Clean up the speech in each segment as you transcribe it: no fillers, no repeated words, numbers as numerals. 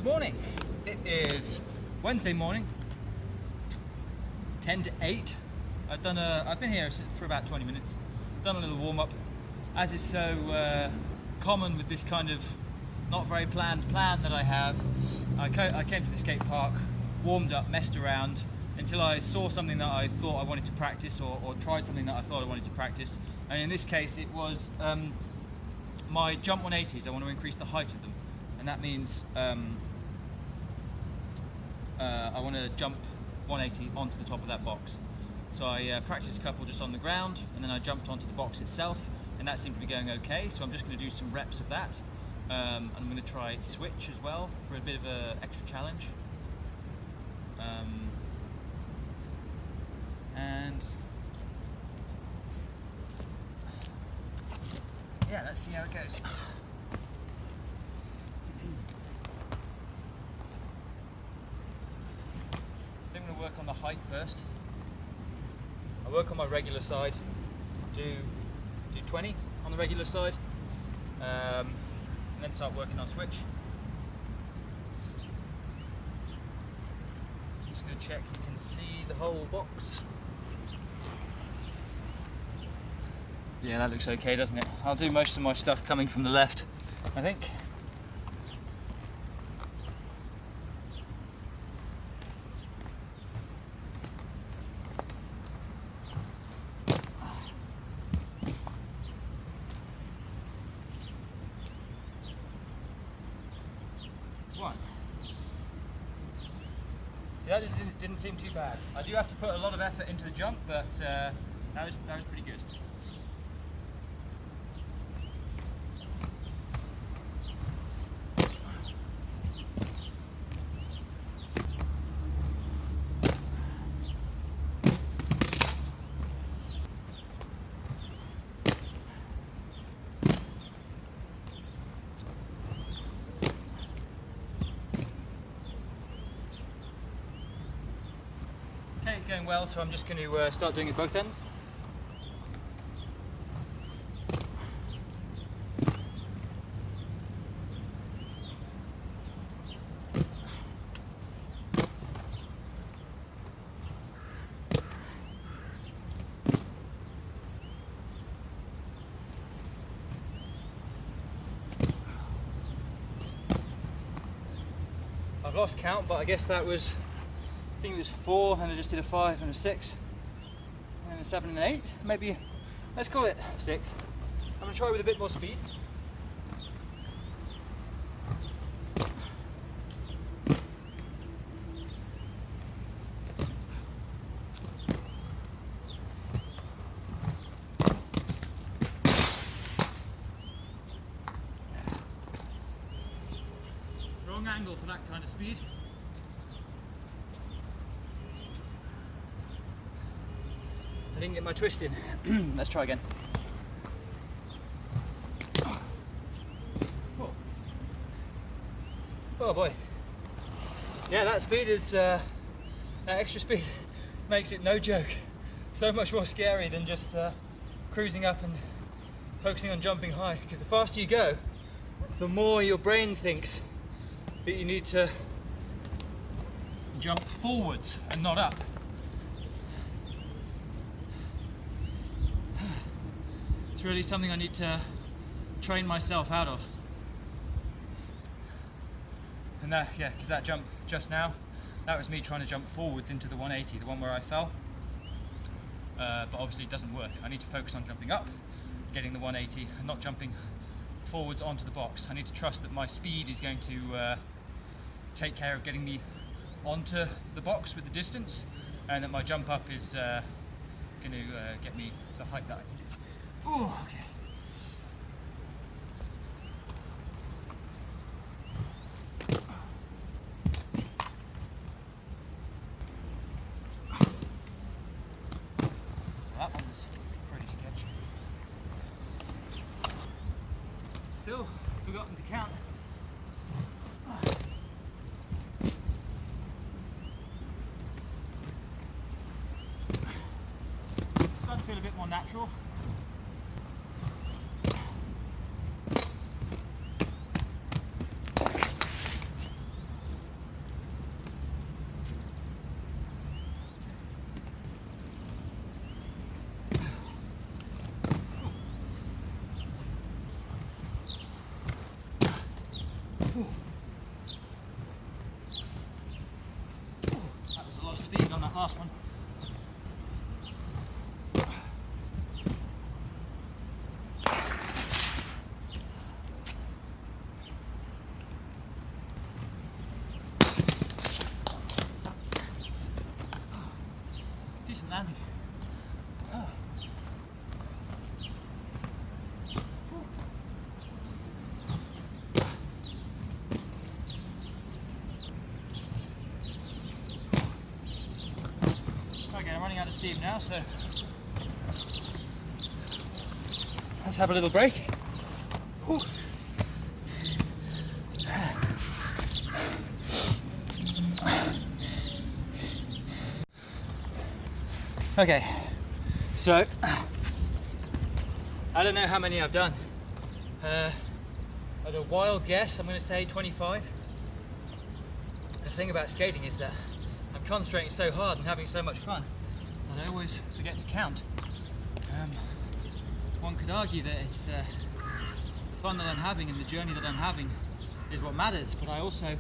Good morning. It is Wednesday morning, 10 to 8. I've been here for about 20 minutes. Done a little warm up, as is so common with this kind of not very planned plan that I have. I came to the skate park, warmed up, messed around until I saw something that I thought I wanted to practice, or tried something that I thought I wanted to practice. And in this case, it was my jump 180s. I want to increase the height of them, and that means I want to jump 180 onto the top of that box. So I practiced a couple just on the ground, and then I jumped onto the box itself, and that seemed to be going okay. So I'm just going to do some reps of that. I'm going to try switch as well for a bit of an extra challenge. And yeah, let's see how it goes. I'm going to work on the height first. I work on my regular side, do 20 on the regular side, and then start working on switch. Just going to check you can see the whole box. Yeah, that looks okay, doesn't it? I'll do most of my stuff coming from the left, I think. One. See, that didn't seem too bad. I do have to put a lot of effort into the jump, but that was pretty good. Okay, it's going well, so I'm just going to start doing it both ends. I've lost count, but I guess that was, I think it was 4, and I just did a 5 and a 6, and a 7 and an 8. Maybe, let's call it 6. I'm going to try with a bit more speed. Wrong angle for that kind of speed. I didn't get my twist in. Let's try again. Oh. Oh boy. Yeah, that speed is, that extra speed makes it no joke. So much more scary than just cruising up and focusing on jumping high. Because the faster you go, the more your brain thinks that you need to jump forwards and not up. It's really something I need to train myself out of. And that, yeah, because that jump just now, that was me trying to jump forwards into the 180, the one where I fell. But obviously it doesn't work. I need to focus on jumping up, getting the 180, and not jumping forwards onto the box. I need to trust that my speed is going to take care of getting me onto the box with the distance, and that my jump up is going to get me the height that I need. Ooh, okay. That one was pretty sketchy. Still forgotten to count. Starting to feel a bit more natural. steam now, so let's have a little break. Whew. Okay, so I don't know how many I've done. At a wild guess, I'm going to say 25. The thing about skating is that I'm concentrating so hard and having so much fun that I always forget to count. One could argue that it's the fun that I'm having and the journey that I'm having is what matters, but I also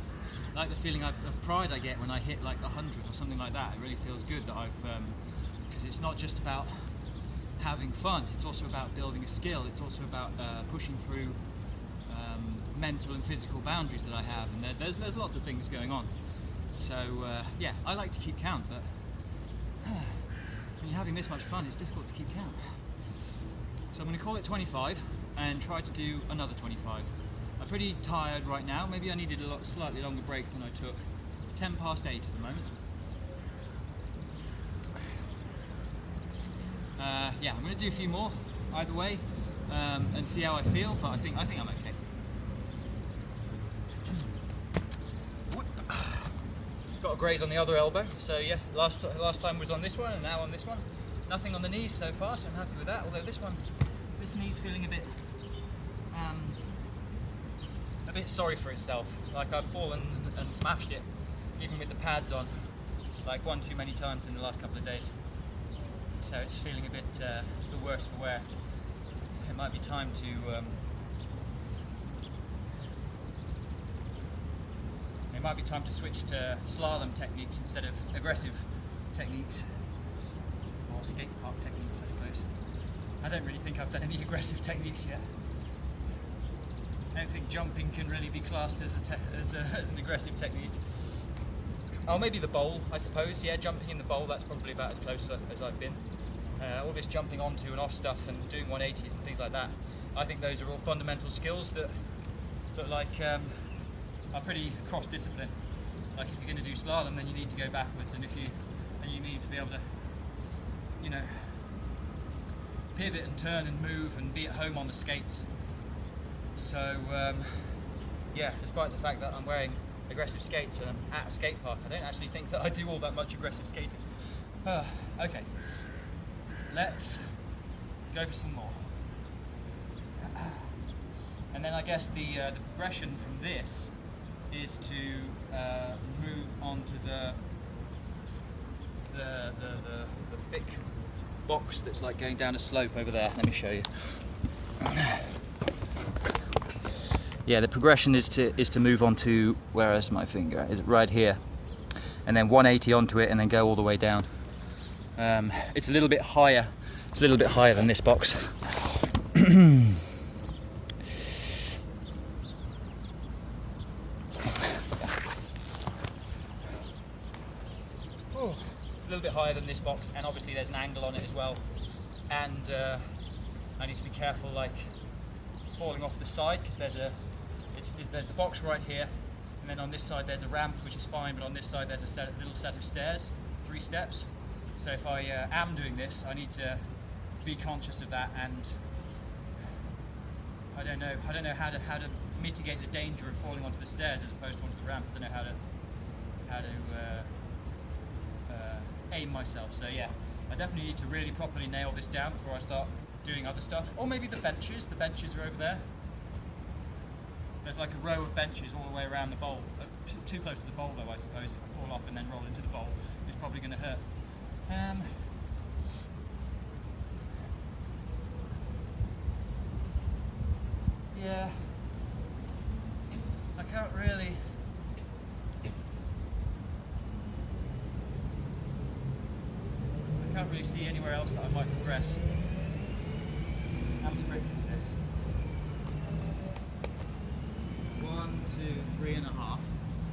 like the feeling of pride I get when I hit like 100 or something like that. It really feels good that I've, because it's not just about having fun, it's also about building a skill, it's also about pushing through mental and physical boundaries that I have, and there's lots of things going on. So yeah, I like to keep count, but when you're having this much fun, it's difficult to keep count. So I'm going to call it 25 and try to do another 25. I'm pretty tired right now. Maybe I needed a slightly longer break than I took. 10 past 8 at the moment. Yeah, I'm going to do a few more either way and see how I feel, but I think I'm okay. Got a graze on the other elbow, so yeah, last time was on this one and now on this one. Nothing on the knees so far, so I'm happy with that, although this knee's feeling a bit sorry for itself. Like I've fallen and smashed it, even with the pads on, like one too many times in the last couple of days. So it's feeling a bit the worse for wear. It might be time to switch to slalom techniques instead of aggressive techniques, or skate park techniques, I suppose. I don't really think I've done any aggressive techniques yet. I don't think jumping can really be classed as an aggressive technique. Oh, maybe the bowl, I suppose. Yeah, jumping in the bowl, that's probably about as close as I've been. All this jumping onto and off stuff and doing 180s and things like that, I think those are all fundamental skills that are pretty cross-discipline. Like if you're going to do slalom, then you need to go backwards, and you need to be able to, you know, pivot and turn and move and be at home on the skates. So yeah, despite the fact that I'm wearing aggressive skates and I'm at a skate park, I don't actually think that I do all that much aggressive skating. Okay, let's go for some more. And then I guess the progression from this is to move on to the thick box that's like going down a slope over there. Let me show you. Yeah, the progression is to move on to, where is my finger? Is it right here? And then 180 onto it and then go all the way down. It's a little bit higher. It's a little bit higher than this box. It's a little bit higher than this box, and obviously there's an angle on it as well. And I need to be careful, like falling off the side, because there's the box right here, and then on this side there's a ramp, which is fine, but on this side there's a little set of stairs, 3 steps. So if I am doing this, I need to be conscious of that, and I don't know how to mitigate the danger of falling onto the stairs as opposed to onto the ramp. I don't know how to aim myself. So yeah, I definitely need to really properly nail this down before I start doing other stuff. Or maybe the benches. The benches are over there. There's like a row of benches all the way around the bowl. Too close to the bowl though, I suppose. If I fall off and then roll into the bowl, it's probably going to hurt. Yeah, I can't really see anywhere else that I might progress. How many bricks is this? 1, 2, 3.5,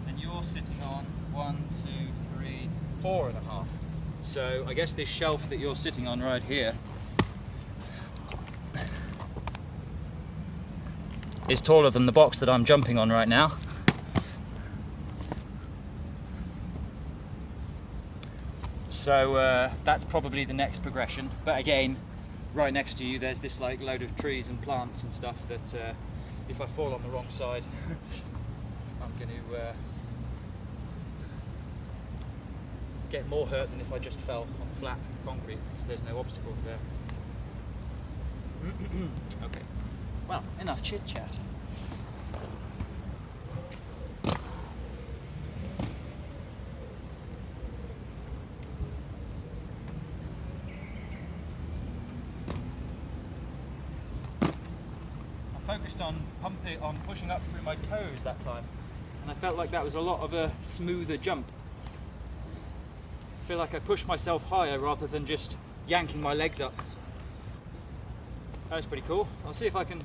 and you're sitting on 1, 2, 3, 4.5. So I guess this shelf that you're sitting on right here is taller than the box that I'm jumping on right now. So So that's probably the next progression. But again, right next to you there's this like load of trees and plants and stuff that if I fall on the wrong side I'm going to get more hurt than if I just fell on flat concrete, because there's no obstacles there. Okay, well, enough chit chat. Focused on pushing up through my toes that time, and I felt like that was a lot of a smoother jump. I feel like I pushed myself higher rather than just yanking my legs up. That was pretty cool. I'll see if I can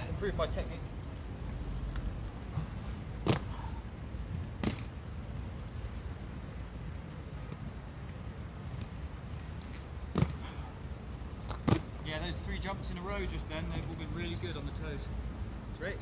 improve my technique. Yeah, those 3 jumps in a row just then, they've all been really good on the toes. Great.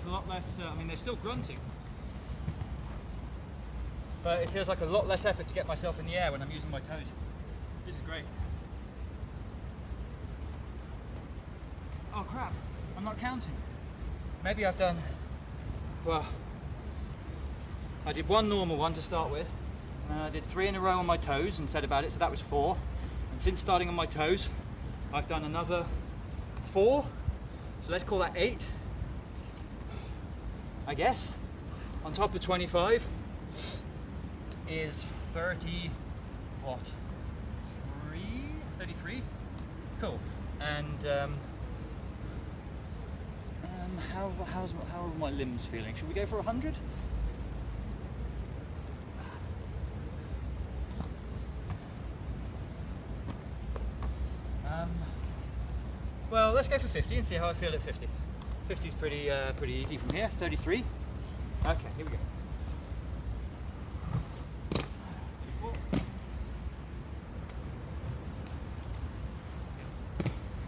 A lot less, I mean they're still grunting, but it feels like a lot less effort to get myself in the air when I'm using my toes. This is great. Oh crap, I'm not counting. Maybe I've done, well, I did 1 normal one to start with, and I did 3 in a row on my toes and said about it, so that was 4, and since starting on my toes I've done another 4, so let's call that 8. I guess. On top of 25 is 30, what? 33? Cool. And how are my limbs feeling? Should we go for 100? Well, let's go for 50 and see how I feel at 50. 50 is pretty easy from here. 33. Okay, here we go. 34.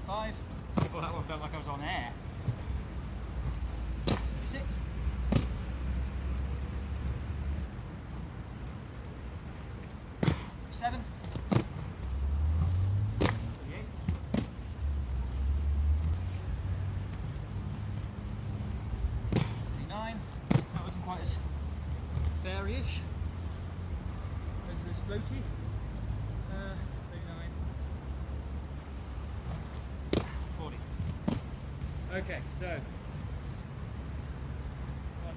35. Oh, that one felt like I was on air. 36. 37. 38. 39. That wasn't quite as fair-ish as this floaty. 39. 40. Okay, so 1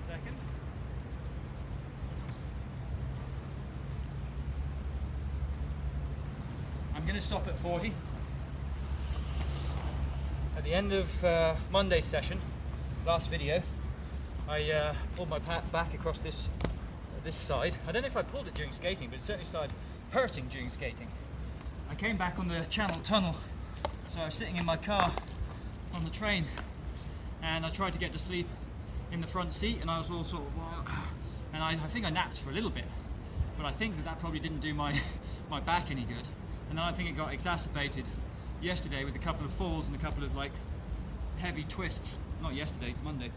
second. I'm going to stop at 40. At the end of Monday's session, last video, I pulled my back across this side. I don't know if I pulled it during skating, but it certainly started hurting during skating. I came back on the Channel Tunnel, so I was sitting in my car on the train, and I tried to get to sleep in the front seat, and I was all sort of, and I think I napped for a little bit, but I think that probably didn't do my my back any good. And then I think it got exacerbated yesterday with a couple of falls and a couple of like heavy twists. Not yesterday, Monday.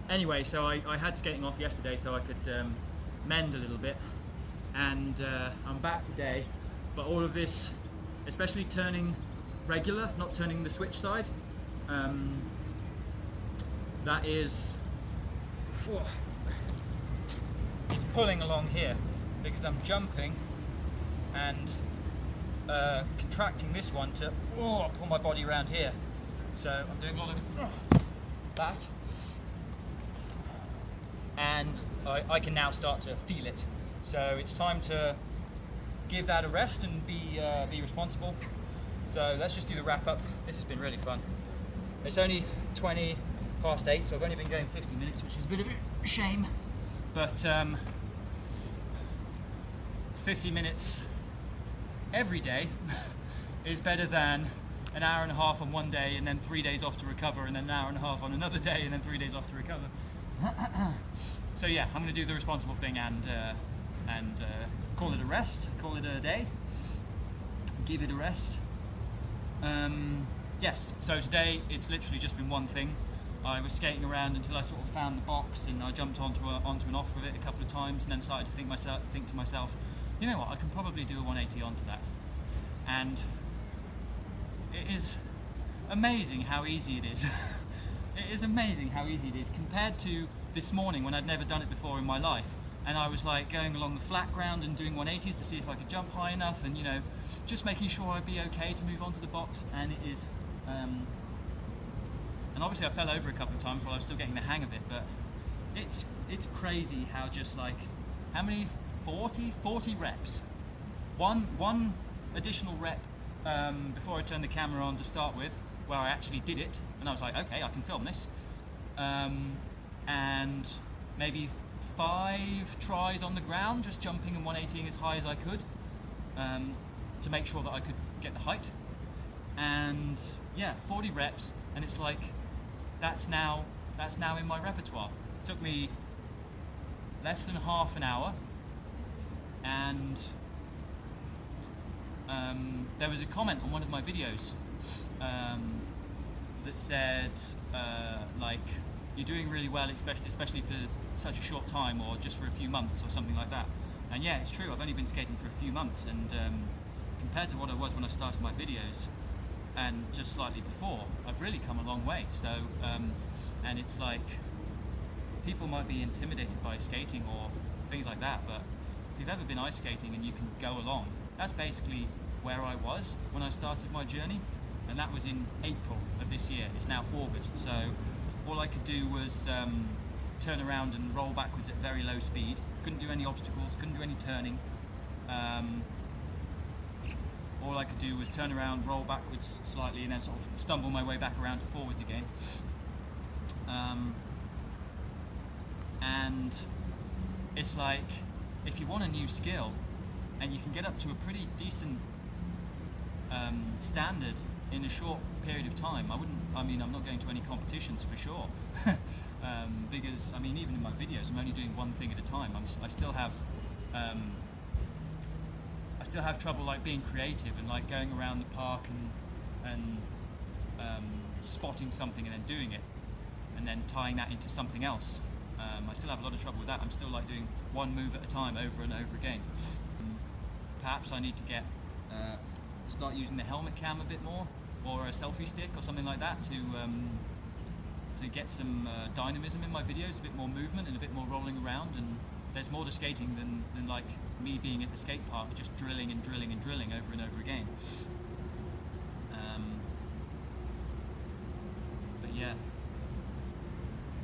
Anyway, so I had skating off yesterday so I could mend a little bit, and I'm back today, but all of this, especially turning regular, not turning the switch side, that is, it's pulling along here because I'm jumping and contracting this one to pull my body around here. So I'm doing a lot of that, and I can now start to feel it. So it's time to give that a rest and be responsible. So let's just do the wrap up. This has been really fun. It's only 20 past 8, so I've only been going 50 minutes, which is a bit of a shame. But 50 minutes every day is better than an hour and a half on one day and then 3 days off to recover, and then an hour and a half on another day and then 3 days off to recover. So yeah, I'm going to do the responsible thing and call it a rest, call it a day, give it a rest. Yes, so today it's literally just been one thing. I was skating around until I sort of found the box, and I jumped onto an off with it a couple of times, and then started to think to myself, you know what, I can probably do a 180 onto that. And it is amazing how easy it is. It is amazing how easy it is compared to this morning when I'd never done it before in my life. And I was like going along the flat ground and doing 180s to see if I could jump high enough, and you know, just making sure I'd be okay to move on to the box. And it is, and obviously I fell over a couple of times while I was still getting the hang of it, but it's crazy how just like, how many, 40 reps, one additional rep before I turned the camera on to start with, where I actually did it, and I was like, okay, I can film this, and maybe 5 tries on the ground, just jumping and 180ing as high as I could, to make sure that I could get the height. And yeah, 40 reps, and it's like, that's now in my repertoire. It took me less than half an hour, and there was a comment on one of my videos that said like, you're doing really well, especially for such a short time, or just for a few months or something like that. And yeah, it's true, I've only been skating for a few months, and compared to what I was when I started my videos and just slightly before, I've really come a long way. So and it's like, people might be intimidated by skating or things like that, but if you've ever been ice skating and you can go along, that's basically where I was when I started my journey, and that was in April of this year. It's now August, so all I could do was turn around and roll backwards at very low speed. Couldn't do any obstacles, couldn't do any turning. All I could do was turn around, roll backwards slightly, and then sort of stumble my way back around to forwards again. And it's like, if you want a new skill and you can get up to a pretty decent standard in a short period of time, I'm not going to any competitions for sure, because I mean, even in my videos, I'm only doing one thing at a time. I still have trouble like being creative and like going around the park and spotting something and then doing it, and then tying that into something else. I still have a lot of trouble with that. I'm still like doing one move at a time over and over again. Perhaps I need to start using the helmet cam a bit more, or a selfie stick or something like that, to get some dynamism in my videos, a bit more movement and a bit more rolling around. And there's more to skating than like me being at the skate park just drilling and drilling and drilling over and over again. But yeah,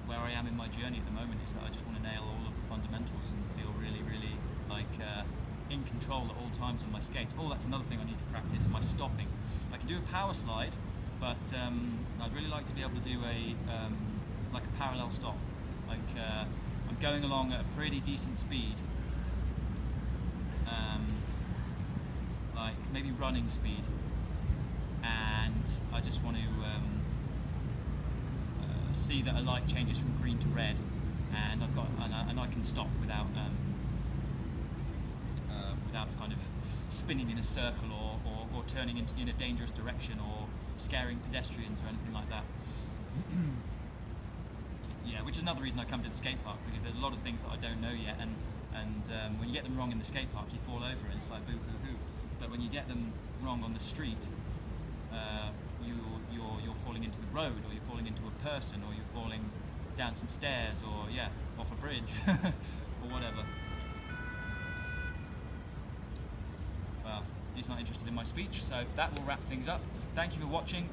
where I am in my journey at the moment is that I just want to nail all of the fundamentals and feel really, really like in control at all times on my skates. Oh, that's another thing I need to practice, my stopping. I can do a power slide, but I'd really like to be able to do like a parallel stop. Like I'm going along at a pretty decent speed, like maybe running speed, and I just want to see that a light changes from green to red, and and I can stop without kind of spinning in a circle or turning in a dangerous direction or scaring pedestrians or anything like that. Yeah, which is another reason I come to the skate park, because there's a lot of things that I don't know yet, and when you get them wrong in the skate park, you fall over and it's like boo hoo hoo. But when you get them wrong on the street, you're falling into the road, or you're falling into a person, or you're falling down some stairs, or yeah, off a bridge, or whatever. Well, he's not interested in my speech, so that will wrap things up. Thank you for watching.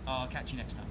I'll catch you next time.